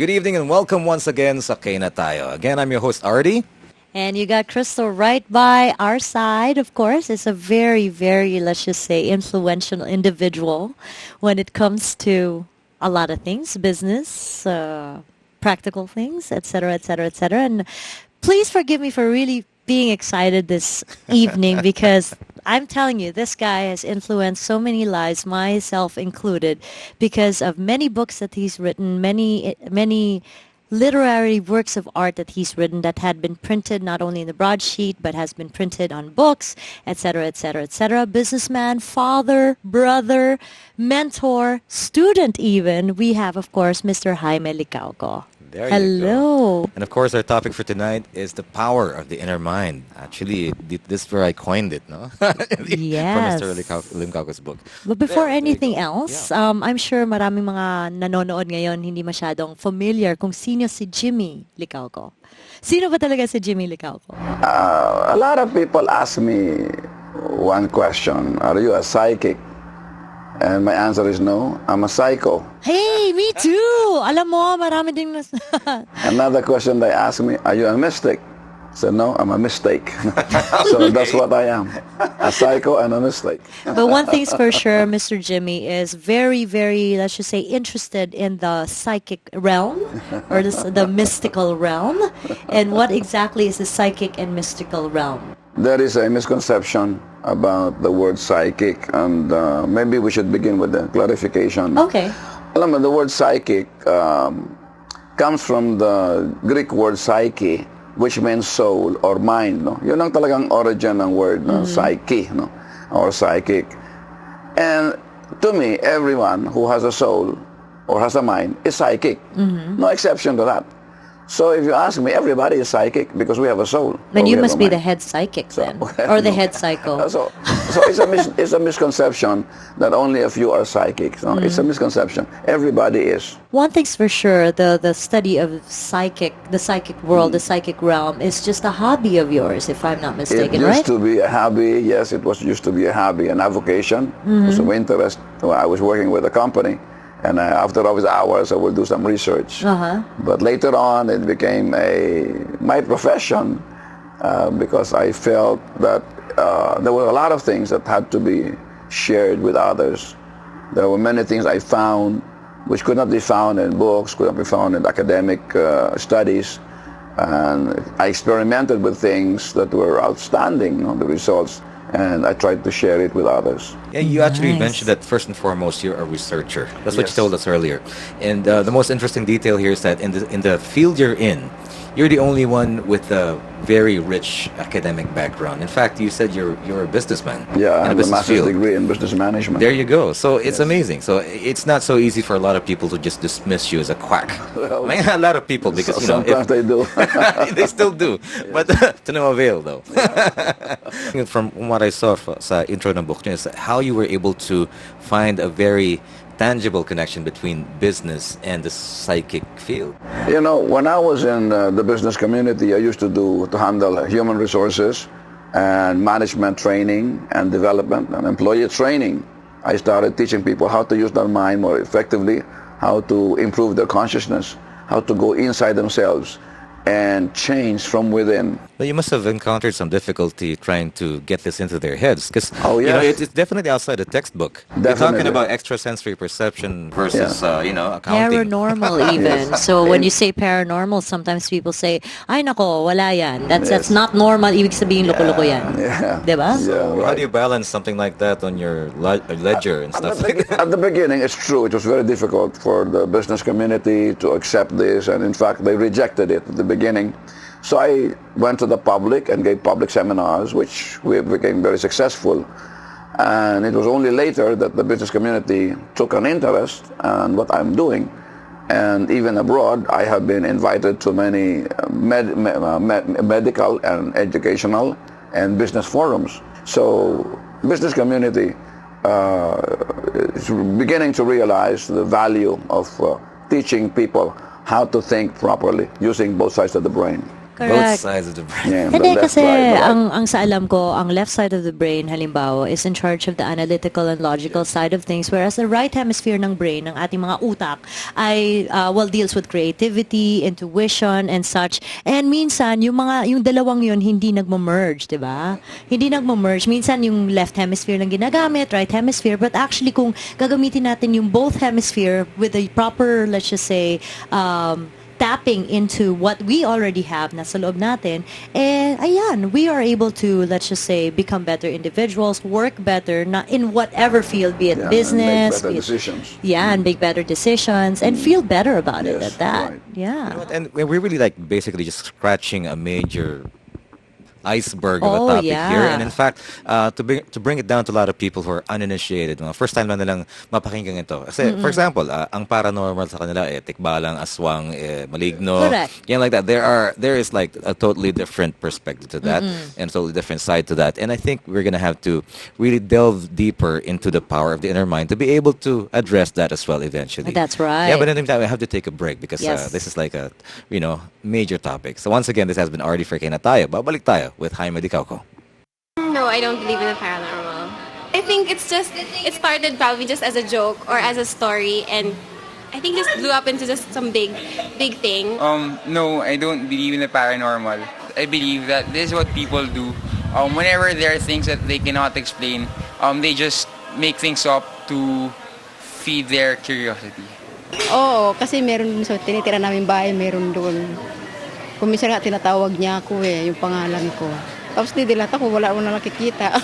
Good evening and welcome once again sa Kay na Tayo. Again, I'm your host, Artie. And you got Crystal right by our side, of course. Is a very, very, let's just say, influential individual when it comes to a lot of things, business, practical things, etc., etc., etc. And please forgive me for really being excited this evening because I'm telling you, this guy has influenced so many lives, myself included, because of many books that he's written, many literary works of art that he's written that had been printed not only in the broadsheet but has been printed on books, etc., etc., etc. Businessman, father, brother, mentor, student even. We have, of course, Mr. Jaime Licauco. There you Hello. go. And of course, our topic for tonight is the power of the inner mind. Actually, this is where I coined it, no? Yes. From Mr. Limcauco's book. But before There you anything go. else, Yeah. I'm sure maraming mga nanonood ngayon hindi masyadong familiar kung sino si Jimmy Licauco. Sino ba talaga si Jimmy Licauco? A lot of people ask me one question: are you a psychic? And my answer is no. I'm a psycho. Hey, me too! Alam mo, marami ding Another question they ask me: are you a mystic? I said no. I'm a mistake. So that's what I am: a psycho and a mistake. But one thing's for sure, Mr. Jimmy is very, very, let's just say, interested in the psychic realm or the mystical realm. And what exactly is the psychic and mystical realm? There is a misconception about the word psychic, and maybe we should begin with the clarification. Okay. Alam mo, the word psychic comes from the Greek word psyche, which means soul or mind. No? Yun ang talagang origin ng word, no? Psyche, no? Or psychic. And to me, everyone who has a soul or has a mind is psychic. No exception to that. So if you ask me, everybody is psychic because we have a soul. Then or you we have must a be mind. the head psychic So, then, or the no. head psycho. So it's a misconception that only a few are psychics. No? It's a misconception. Everybody is. One thing's for sure, the study of the psychic world, the psychic realm is just a hobby of yours, if I'm not It mistaken, used right? to be a hobby. Yes, it was used to be a hobby, an avocation. It was of interest. Well, I was working with a company, and after office hours, I would do some research. But later on, it became my profession because I felt that there were a lot of things that had to be shared with others. There were many things I found which could not be found in books, could not be found in academic studies. And I experimented with things that were outstanding, the results, and I tried to share it with others. Yeah, you actually Nice. mentioned that first and foremost, you're a researcher. That's what you Yes. told us earlier. And the most interesting detail here is that in the field you're in, you're the only one with a very rich academic background. In fact, you said you're a businessman. Yeah, in I a have a business master's field. degree in business management. There you go. So it's amazing. So it's not so easy for a lot of people to just dismiss you as a quack. Well, I mean, a lot of people because you know Sometimes they do. they still do, but to no avail though. From what I saw sa intro ng book niyo is how you were able to find a very tangible connection between business and the psychic field. You know, when I was in the business community, I used to handle human resources and management training and development and employee training. I started teaching people how to use their mind more effectively, how to improve their consciousness, how to go inside themselves and change from within. But you must have encountered some difficulty trying to get this into their heads because Oh, you know yes. it's definitely outside the textbook. You're talking Definitely. about extrasensory perception versus you know accounting. Paranormal even. So when you say paranormal, sometimes people say, ay nako, wala yan. That's Yes. not normal. Ibig sabihin, loko-loko yan. Yeah. Diba? Yeah, How right. do you balance something like that on your ledger and stuff like that? At the beginning, it's true. It was very difficult for the business community to accept this, and in fact, they rejected it at the beginning. So I went to the public and gave public seminars, which we became very successful. And it was only later that the business community took an interest in what I'm doing. And even abroad, I have been invited to many medical and educational and business forums. So business community is beginning to realize the value of teaching people how to think properly using both sides of the brain. Both Correct. sides of the brain. Yeah, the Hindi left, kasi right, the right. ang sa alam ko, ang left side of the brain halimbawa is in charge of the analytical and logical side of things, whereas the right hemisphere ng brain, ng ating mga utak, ay well, deals with creativity, intuition and such. And minsan yung dalawang yun hindi nagmo-merge, 'di ba? Hindi nagmo-merge. Minsan yung left hemisphere lang ginagamit, right hemisphere, but actually kung gagamitin natin yung both hemisphere with the proper, let's just say, tapping into what we already have na sa loob natin, ayan, we are able to, let's just say, become better individuals, work better na in whatever field, be it Yeah, business, and make better be it, decisions. yeah, and make better decisions, and feel better about it Yes, at that. right. Yeah. And we're really like basically just scratching a major iceberg of a Oh, topic here. yeah. And in fact, to bring it down to a lot of people who are uninitiated, mga first time lang nilang mapakinggan ito. Kasi, for example, ang paranormal sa kanila, tikbalang, aswang, maligno. Correct. Yeah, like that. There is like a totally different perspective to that and a totally different side to that. And I think we're gonna have to really delve deeper into the power of the inner mind to be able to address that as well eventually. That's right. Yeah, but in the meantime, we have to take a break because Yes. this is like a, major topic. So once again, this has been RD for na tayo. Babalik tayo with Jaime Licauco. No, I don't believe in the paranormal. I think it started probably just as a joke or as a story, and I think just blew up into just some big thing. No, I don't believe in the paranormal. I believe that this is what people do. Whenever there are things that they cannot explain, they just make things up to feed their curiosity. Oo, kasi meron dun sa tinitira namin bahay, meron doon. Kung minsan nga tinatawag niya ako yung pangalan ko. Tapos didilata ko, wala mo na nakikita.